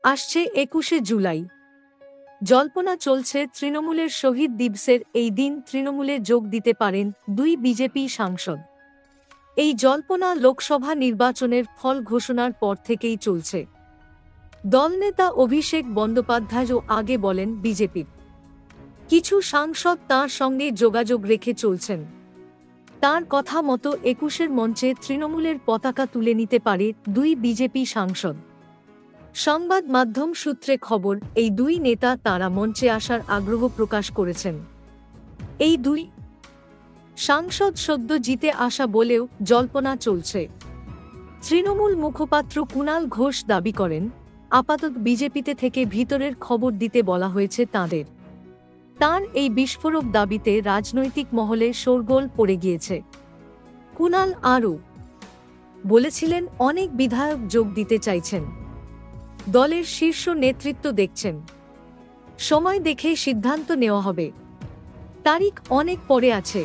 আসছে ২১শে জুলাই। জল্পনা চলছে তৃণমূলের শহীদ দিবসের এই দিন তৃণমূলে যোগ দিতে পারেন ২ বিজেপি সাংসদ। এই জল্পনা লোকসভা নির্বাচনের ফল ঘোষণার পর থেকেই চলছে। দলনেতা অভিষেক বন্দ্যোপাধ্যায়ও আগে বলেন বিজেপির কিছু সাংসদ তাঁর সঙ্গে যোগাযোগ রেখে চলছেন। তাঁর কথা মতো ২১এর মঞ্চে তৃণমূলের পতাকা তুলে নিতে পারে ২ বিজেপি সাংসদ। সংবাদ মাধ্যম সূত্রে খবর, এই ২ নেতা তাঁরা মঞ্চে আসার আগ্রহ প্রকাশ করেছেন। এই ২ সাংসদ সদ্য জিতে আসা বলেও জল্পনা চলছে। তৃণমূল মুখপাত্র কুণাল ঘোষ দাবি করেন, আপাতত বিজেপিতে থেকে ভিতরের খবর দিতে বলা হয়েছে তাঁদের। তাঁর এই বিস্ফোরক দাবিতে রাজনৈতিক মহলে শোরগোল পড়ে গিয়েছে। কুণাল আরও বলেছিলেন, অনেক বিধায়ক যোগ দিতে চাইছেন। দলের শীর্ষ নেতৃত্ব দেখছেন, সময় দেখে সিদ্ধান্ত নেওয়া হবে। তারিখ অনেক পরে আছে।